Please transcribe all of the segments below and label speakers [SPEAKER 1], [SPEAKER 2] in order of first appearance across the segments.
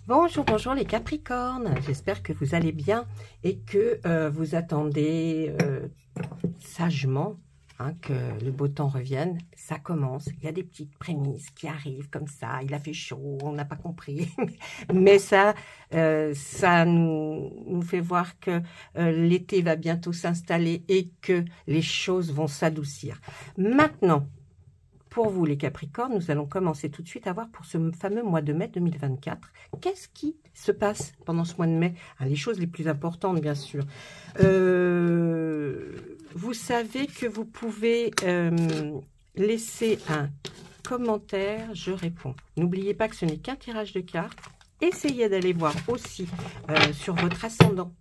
[SPEAKER 1] Bonjour, bonjour les Capricornes, j'espère que vous allez bien et que vous attendez sagement que le beau temps revienne. Ça commence, il y a des petites prémices qui arrivent comme ça, il a fait chaud, on n'a pas compris, mais ça nous fait voir que l'été va bientôt s'installer et que les choses vont s'adoucir. Maintenant, pour vous les Capricornes, nous allons commencer tout de suite à voir pour ce fameux mois de mai 2024. Qu'est-ce qui se passe pendant ce mois de mai? Les choses les plus importantes, bien sûr. Vous savez que vous pouvez laisser un commentaire, je réponds. N'oubliez pas que ce n'est qu'un tirage de cartes. Essayez d'aller voir aussi sur votre ascendant.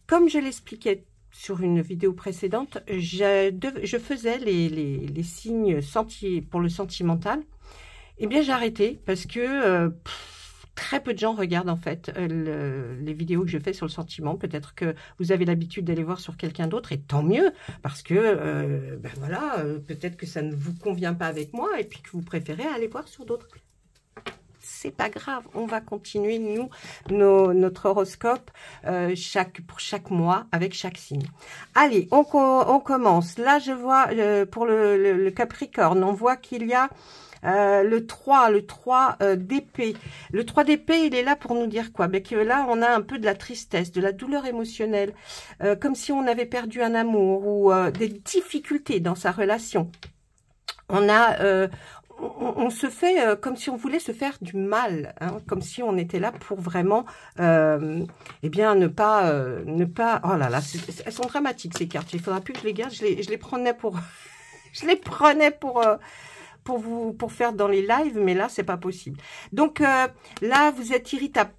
[SPEAKER 1] Comme je l'expliquais sur une vidéo précédente, je faisais les signes pour le sentimental. Eh bien, j'ai arrêté parce que très peu de gens regardent en fait les vidéos que je fais sur le sentiment. Peut-être que vous avez l'habitude d'aller voir sur quelqu'un d'autre et tant mieux parce que voilà, peut-être que ça ne vous convient pas avec moi et puis que vous préférez aller voir sur d'autres. C'est pas grave, on va continuer nous notre horoscope pour chaque mois avec chaque signe. Allez, on commence. Là, je vois pour le Capricorne, on voit qu'il y a le 3 d'épée. Le 3 d'épée, il est là pour nous dire quoi? Que là, on a un peu de la tristesse, de la douleur émotionnelle, comme si on avait perdu un amour ou des difficultés dans sa relation. On se fait comme si on voulait se faire du mal, comme si on était là pour vraiment, eh bien, ne pas. Oh là là, elles sont dramatiques ces cartes. Il faudra plus que je les garde. Je les prenais pour, je les prenais pour faire dans les lives, mais là c'est pas possible. Donc là vous êtes irritable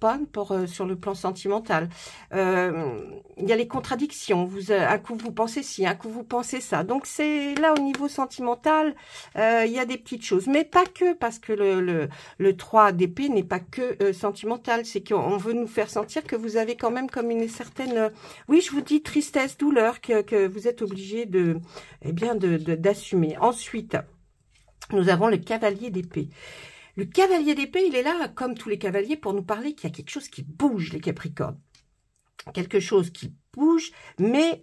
[SPEAKER 1] sur le plan sentimental. Il y a les contradictions. Un coup vous pensez ci, un coup vous pensez ça. Donc c'est là au niveau sentimental, il y a des petites choses, mais pas que, parce que le 3 d'épée n'est pas que sentimental. C'est qu'on veut nous faire sentir que vous avez quand même comme une certaine, oui je vous dis tristesse, douleur que vous êtes obligé d'assumer. Ensuite, nous avons le cavalier d'épée. Le cavalier d'épée, il est là, comme tous les cavaliers, pour nous parler qu'il y a quelque chose qui bouge, les Capricornes. Quelque chose qui bouge, mais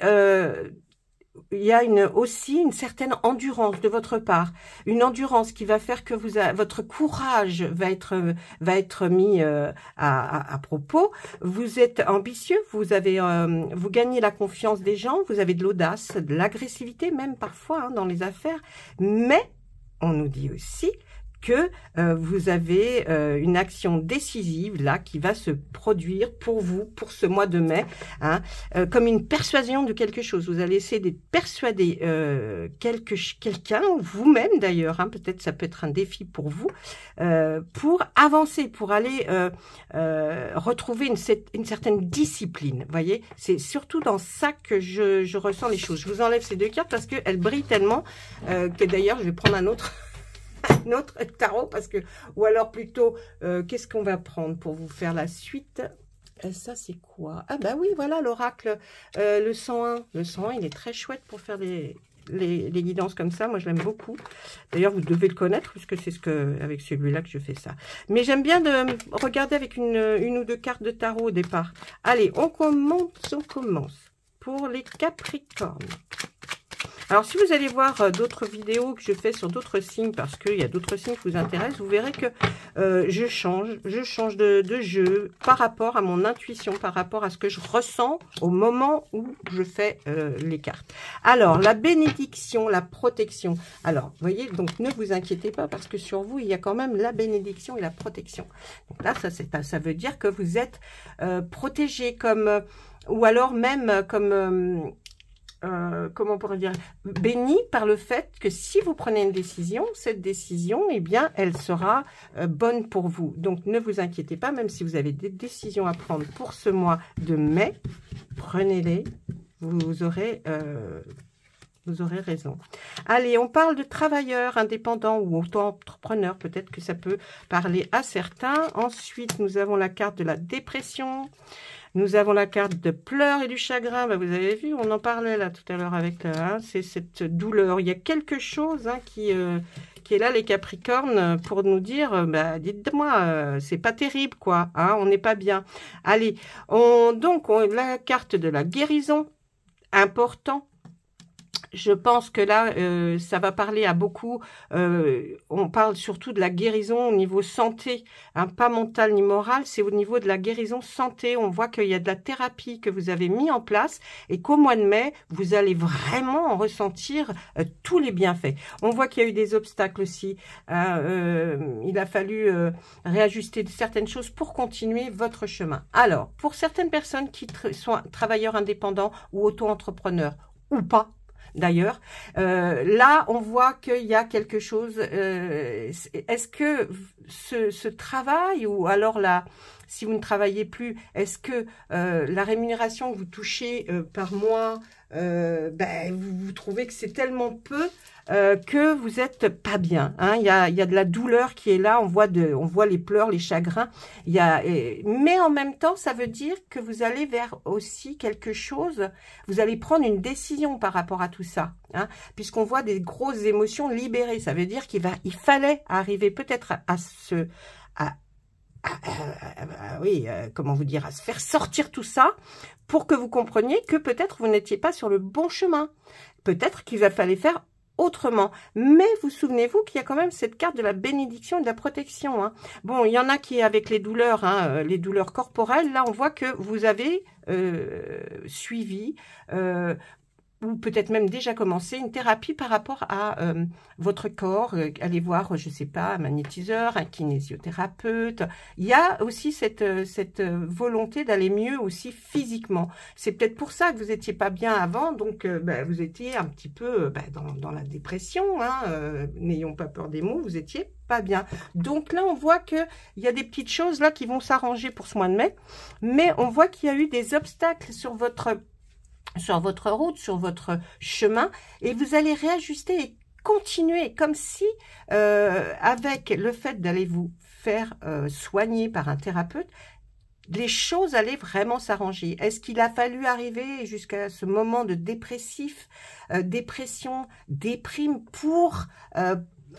[SPEAKER 1] il y a aussi une certaine endurance de votre part. Une endurance qui va faire que votre courage va être mis à propos. Vous êtes ambitieux, vous gagnez la confiance des gens, vous avez de l'audace, de l'agressivité même parfois dans les affaires, mais on nous dit aussi que vous avez une action décisive là qui va se produire pour vous, pour ce mois de mai, comme une persuasion de quelque chose. Vous allez essayer de persuader quelqu'un, vous-même d'ailleurs, peut-être ça peut être un défi pour vous, pour avancer, pour aller retrouver une certaine discipline. Vous voyez, c'est surtout dans ça que je ressens les choses. Je vous enlève ces deux cartes parce qu'elles brillent tellement que d'ailleurs je vais prendre un autre tarot, parce que, ou alors plutôt, qu'est-ce qu'on va prendre pour vous faire la suite? Ça, c'est quoi? Ah bah oui, voilà, l'oracle, le 101. Le 101, il est très chouette pour faire les guidances comme ça. Moi, je l'aime beaucoup. D'ailleurs, vous devez le connaître, puisque c'est avec celui-là que je fais ça. Mais j'aime bien de regarder avec une ou deux cartes de tarot au départ. Allez, on commence. Pour les Capricornes. Alors, si vous allez voir d'autres vidéos que je fais sur d'autres signes, parce qu'il y a d'autres signes qui vous intéressent, vous verrez que je change de jeu par rapport à mon intuition, par rapport à ce que je ressens au moment où je fais les cartes. Alors, la bénédiction, la protection. Alors, vous voyez, donc ne vous inquiétez pas, parce que sur vous, il y a quand même la bénédiction et la protection. Donc là, ça veut dire que vous êtes protégé comme, ou alors même comme... comment on pourrait dire, béni par le fait que si vous prenez une décision, cette décision, eh bien, elle sera bonne pour vous. Donc, ne vous inquiétez pas, même si vous avez des décisions à prendre pour ce mois de mai, prenez-les, vous aurez raison. Allez, on parle de travailleurs indépendants ou auto-entrepreneurs. Peut-être que ça peut parler à certains. Ensuite, nous avons la carte de la dépression. Nous avons la carte de pleurs et du chagrin. Vous avez vu, on en parlait là tout à l'heure avec c'est cette douleur. Il y a quelque chose qui qui est là, les Capricornes, pour nous dire, bah, dites-moi, c'est pas terrible, quoi, hein, on n'est pas bien. Allez, donc, la carte de la guérison, important. Je pense que là, ça va parler à beaucoup. On parle surtout de la guérison au niveau santé, hein, pas mental ni moral. C'est au niveau de la guérison santé. On voit qu'il y a de la thérapie que vous avez mis en place et qu'au mois de mai, vous allez vraiment en ressentir tous les bienfaits. On voit qu'il y a eu des obstacles aussi. Il a fallu réajuster certaines choses pour continuer votre chemin. Alors, pour certaines personnes qui sont travailleurs indépendants ou auto-entrepreneurs ou pas, d'ailleurs, là, on voit qu'il y a quelque chose. Est-ce que ce travail, ou alors là, si vous ne travaillez plus, est-ce que la rémunération que vous touchez par mois, vous trouvez que c'est tellement peu que vous êtes pas bien, hein. Il y a de la douleur qui est là, on voit les pleurs, les chagrins. Mais en même temps, ça veut dire que vous allez vers aussi quelque chose. Vous allez prendre une décision par rapport à tout ça, hein, puisqu'on voit des grosses émotions libérées. Ça veut dire qu'il fallait arriver peut-être à se faire sortir tout ça pour que vous compreniez que peut-être vous n'étiez pas sur le bon chemin. Peut-être qu'il va falloir faire autrement. Mais vous souvenez-vous qu'il y a quand même cette carte de la bénédiction et de la protection, hein. Bon, il y en a qui, avec les douleurs, hein, les douleurs corporelles, là, on voit que vous avez suivi ou peut-être même déjà commencé une thérapie par rapport à votre corps. Allez voir, je sais pas, un magnétiseur, un kinésiothérapeute. Il y a aussi cette volonté d'aller mieux aussi physiquement. C'est peut-être pour ça que vous étiez pas bien avant, donc vous étiez un petit peu dans la dépression, hein, n'ayons pas peur des mots, vous étiez pas bien. Donc là, on voit qu'il y a des petites choses là qui vont s'arranger pour ce mois de mai, mais on voit qu'il y a eu des obstacles sur votre route, sur votre chemin, et vous allez réajuster et continuer, comme si, avec le fait d'aller vous faire soigner par un thérapeute, les choses allaient vraiment s'arranger. Est-ce qu'il a fallu arriver jusqu'à ce moment de dépression, déprime, pour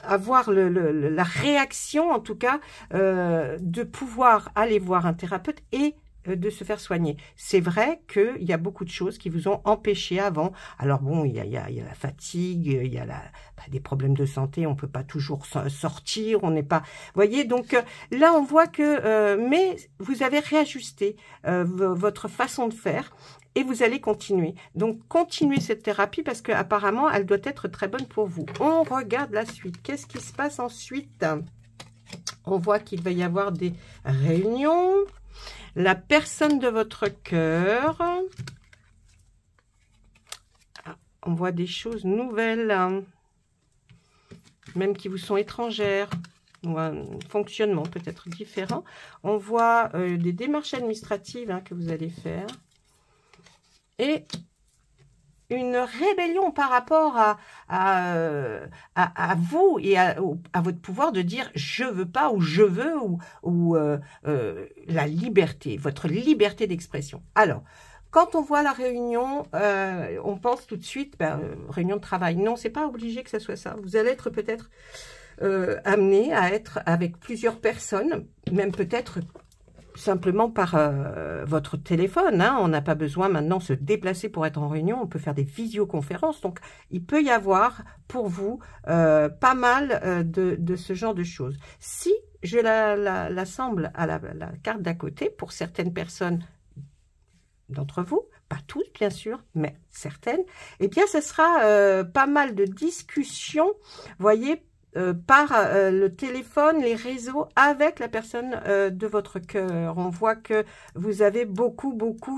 [SPEAKER 1] avoir la réaction, en tout cas, de pouvoir aller voir un thérapeute et de se faire soigner. C'est vrai qu'il y a beaucoup de choses qui vous ont empêché avant. Alors bon, il y a la fatigue, il y a des problèmes de santé, on peut pas toujours sortir, on n'est pas... Vous voyez, donc là, on voit que... mais vous avez réajusté votre façon de faire et vous allez continuer. Donc, continuez cette thérapie parce qu'apparemment, elle doit être très bonne pour vous. On regarde la suite. Qu'est-ce qui se passe ensuite? On voit qu'il va y avoir des réunions. La personne de votre cœur. On voit des choses nouvelles, hein, même qui vous sont étrangères, ou un fonctionnement peut-être différent. On voit des démarches administratives, hein, que vous allez faire. Et une rébellion par rapport à vous et à votre pouvoir de dire « je veux pas » ou « je veux » ou la liberté, votre liberté d'expression. Alors, quand on voit la réunion, on pense tout de suite réunion de travail. Non, c'est pas obligé que ce soit ça. Vous allez être peut-être amené à être avec plusieurs personnes, même peut-être simplement par votre téléphone, hein. On n'a pas besoin maintenant de se déplacer pour être en réunion, on peut faire des visioconférences, donc il peut y avoir pour vous pas mal de ce genre de choses. Si je l'assemble à la carte d'à côté, pour certaines personnes d'entre vous, pas tous bien sûr, mais certaines, eh bien ce sera pas mal de discussions, voyez, par le téléphone, les réseaux, avec la personne de votre cœur. On voit que vous avez beaucoup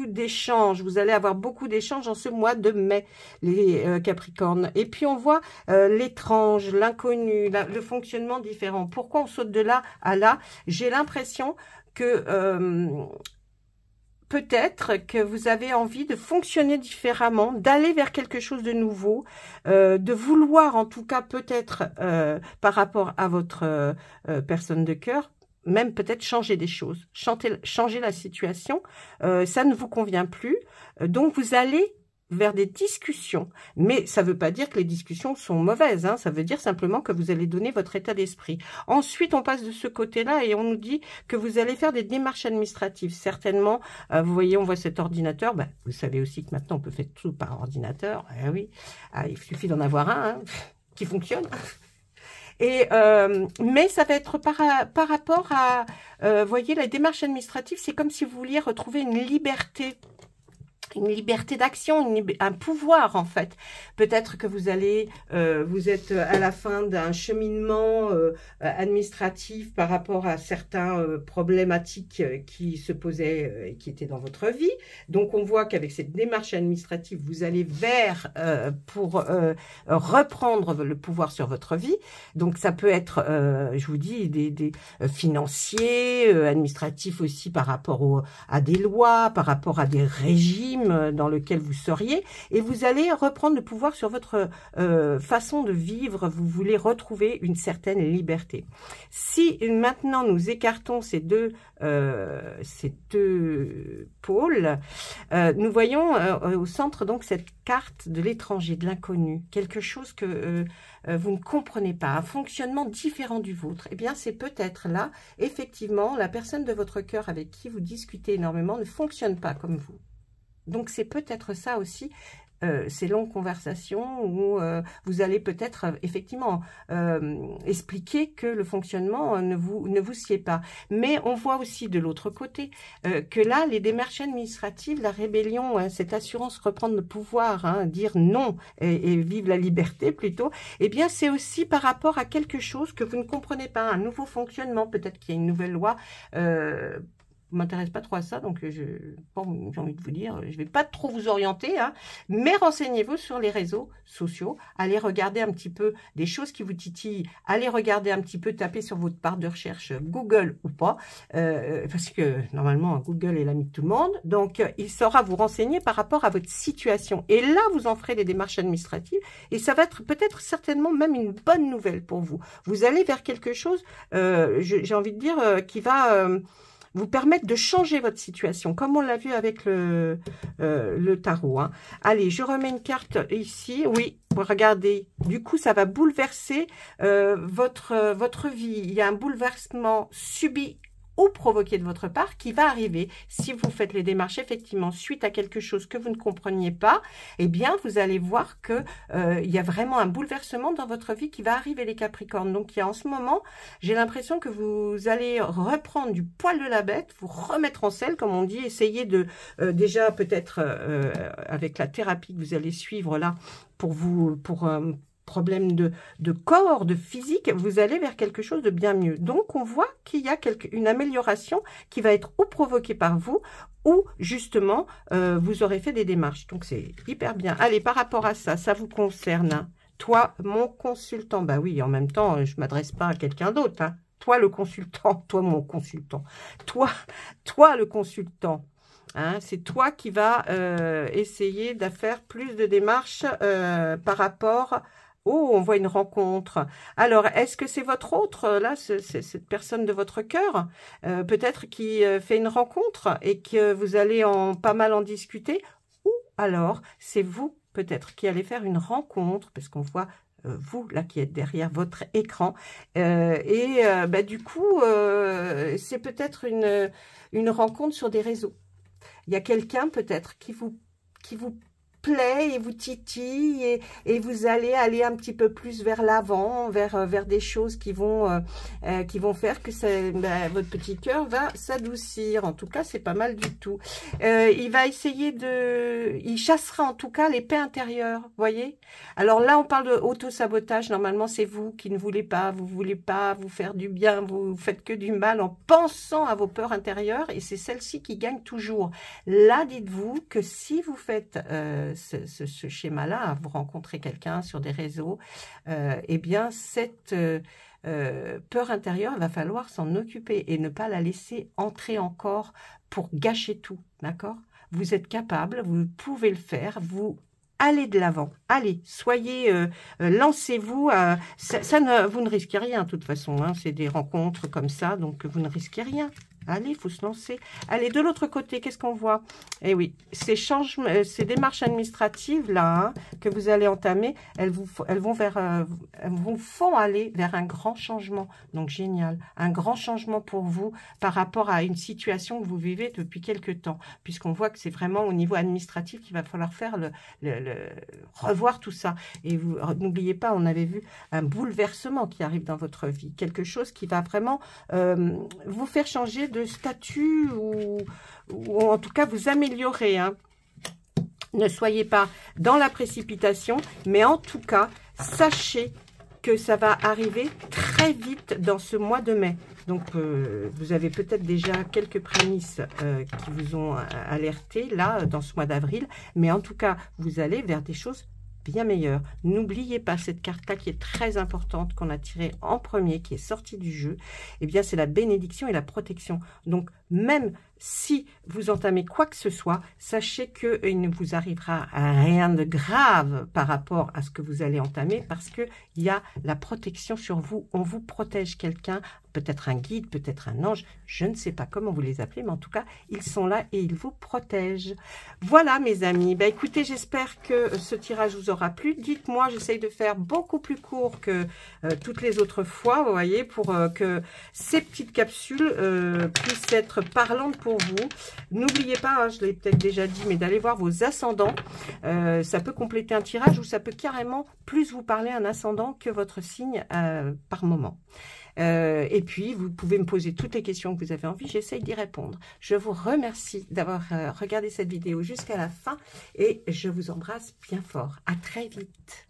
[SPEAKER 1] d'échanges. Vous allez avoir beaucoup d'échanges en ce mois de mai, les Capricornes. Et puis on voit l'étrange, l'inconnu, le fonctionnement différent. Pourquoi on saute de là à là? J'ai l'impression que... peut-être que vous avez envie de fonctionner différemment, d'aller vers quelque chose de nouveau, de vouloir en tout cas peut-être par rapport à votre personne de cœur, même peut-être changer des choses, changer la situation, ça ne vous convient plus, donc vous allez vers des discussions. Mais ça ne veut pas dire que les discussions sont mauvaises, hein. Ça veut dire simplement que vous allez donner votre état d'esprit. Ensuite, on passe de ce côté-là et on nous dit que vous allez faire des démarches administratives. Certainement, vous voyez, on voit cet ordinateur. Ben, vous savez aussi que maintenant, on peut faire tout par ordinateur. Eh oui, il suffit d'en avoir un hein, qui fonctionne. Et mais ça va être par rapport à, voyez, la démarche administrative, c'est comme si vous vouliez retrouver une liberté d'action, un pouvoir en fait. Peut-être que vous allez, vous êtes à la fin d'un cheminement administratif par rapport à certains problématiques qui se posaient et qui étaient dans votre vie. Donc on voit qu'avec cette démarche administrative, vous allez vers pour reprendre le pouvoir sur votre vie. Donc ça peut être, je vous dis, des financiers, administratifs aussi par rapport à des lois, par rapport à des régimes dans lequel vous seriez, et vous allez reprendre le pouvoir sur votre façon de vivre. Vous voulez retrouver une certaine liberté. Si maintenant nous écartons ces deux pôles, nous voyons au centre donc cette carte de l'étranger, de l'inconnu, quelque chose que vous ne comprenez pas, un fonctionnement différent du vôtre. Eh bien, c'est peut-être là, effectivement, la personne de votre cœur avec qui vous discutez énormément ne fonctionne pas comme vous. Donc, c'est peut-être ça aussi, ces longues conversations où vous allez peut-être effectivement expliquer que le fonctionnement ne vous sied pas. Mais on voit aussi de l'autre côté que là, les démarches administratives, la rébellion, hein, cette assurance reprendre le pouvoir, hein, dire non et vive la liberté plutôt, eh bien c'est aussi par rapport à quelque chose que vous ne comprenez pas, un nouveau fonctionnement, peut-être qu'il y a une nouvelle loi m'intéresse pas trop à ça, donc j'ai envie de vous dire, je vais pas trop vous orienter, hein, mais renseignez-vous sur les réseaux sociaux, allez regarder un petit peu des choses qui vous titillent, allez regarder un petit peu, taper sur votre barre de recherche Google ou pas, parce que normalement Google est l'ami de tout le monde, donc il saura vous renseigner par rapport à votre situation, et là vous en ferez des démarches administratives, et ça va être peut-être certainement même une bonne nouvelle pour vous. Vous allez vers quelque chose, j'ai envie de dire, qui va vous permettre de changer votre situation, comme on l'a vu avec le tarot. Hein. Allez, je remets une carte ici. Oui, regardez. Du coup, ça va bouleverser votre vie. Il y a un bouleversement subi ou provoqué de votre part qui va arriver si vous faites les démarches effectivement suite à quelque chose que vous ne compreniez pas. Eh bien, vous allez voir que il y a vraiment un bouleversement dans votre vie qui va arriver, les Capricornes. Donc, il y a en ce moment, j'ai l'impression que vous allez reprendre du poil de la bête, vous remettre en selle, comme on dit, essayer de déjà peut-être avec la thérapie que vous allez suivre là pour problème de corps, de physique, vous allez vers quelque chose de bien mieux. Donc, on voit qu'il y a une amélioration qui va être ou provoquée par vous, ou justement, vous aurez fait des démarches. Donc, c'est hyper bien. Allez, par rapport à ça, ça vous concerne. Toi, mon consultant, bah oui, en même temps, je ne m'adresse pas à quelqu'un d'autre. Hein. Toi, le consultant, toi, mon consultant. Toi, le consultant. Hein, c'est toi qui vas essayer de faire plus de démarches par rapport... Oh, on voit une rencontre. Alors, est-ce que c'est votre autre, là, cette personne de votre cœur, peut-être qui fait une rencontre et que vous allez pas mal en discuter? Ou alors, c'est vous, peut-être, qui allez faire une rencontre, parce qu'on voit vous, là, qui êtes derrière votre écran. Du coup, c'est peut-être une rencontre sur des réseaux. Il y a quelqu'un, peut-être, qui vous plaît et vous titille et vous allez aller un petit peu plus vers l'avant, vers des choses qui vont faire que votre petit cœur va s'adoucir. En tout cas, c'est pas mal du tout. Il va essayer il chassera en tout cas les paix intérieures, voyez. Alors là, on parle de auto-sabotage. Normalement, c'est vous qui ne voulez pas, vous voulez pas vous faire du bien, vous faites que du mal en pensant à vos peurs intérieures et c'est celle-ci qui gagne toujours. Là, dites-vous que si vous faites ce schéma-là, vous rencontrez quelqu'un sur des réseaux, eh bien, cette peur intérieure, il va falloir s'en occuper et ne pas la laisser entrer encore pour gâcher tout, d'accord? Vous êtes capable, vous pouvez le faire, vous allez de l'avant, allez, soyez, lancez-vous, vous ne risquez rien de toute façon, hein, c'est des rencontres comme ça, donc vous ne risquez rien. Allez, il faut se lancer. Allez, de l'autre côté, qu'est-ce qu'on voit? Eh oui, ces changements, ces démarches administratives là que vous allez entamer, elles vous font aller vers un grand changement. Donc génial, un grand changement pour vous par rapport à une situation que vous vivez depuis quelque temps, puisqu'on voit que c'est vraiment au niveau administratif qu'il va falloir faire revoir tout ça. Et vous n'oubliez pas, on avait vu un bouleversement qui arrive dans votre vie, quelque chose qui va vraiment vous faire changer de statut ou en tout cas vous améliorer. Hein. Ne soyez pas dans la précipitation, mais en tout cas, sachez que ça va arriver très vite dans ce mois de mai. Donc, vous avez peut-être déjà quelques prémices qui vous ont alerté là, dans ce mois d'avril. Mais en tout cas, vous allez vers des choses bien meilleures. N'oubliez pas cette carte-là qui est très importante, qu'on a tirée en premier, qui est sortie du jeu. Eh bien, c'est la bénédiction et la protection. Donc, même si vous entamez quoi que ce soit, sachez qu'il ne vous arrivera rien de grave par rapport à ce que vous allez entamer, parce qu'il y a la protection sur vous. On vous protège quelqu'un, peut-être un guide, peut-être un ange, je ne sais pas comment vous les appelez, mais en tout cas, ils sont là et ils vous protègent. Voilà, mes amis. Ben, écoutez, j'espère que ce tirage vous aura plu. Dites-moi, j'essaye de faire beaucoup plus court que toutes les autres fois, vous voyez, pour que ces petites capsules puissent être parlantes pour vous. N'oubliez pas, hein, je l'ai peut-être déjà dit, mais d'aller voir vos ascendants. Ça peut compléter un tirage ou ça peut carrément plus vous parler un ascendant que votre signe par moment. Et puis, vous pouvez me poser toutes les questions que vous avez envie. J'essaye d'y répondre. Je vous remercie d'avoir regardé cette vidéo jusqu'à la fin et je vous embrasse bien fort. À très vite.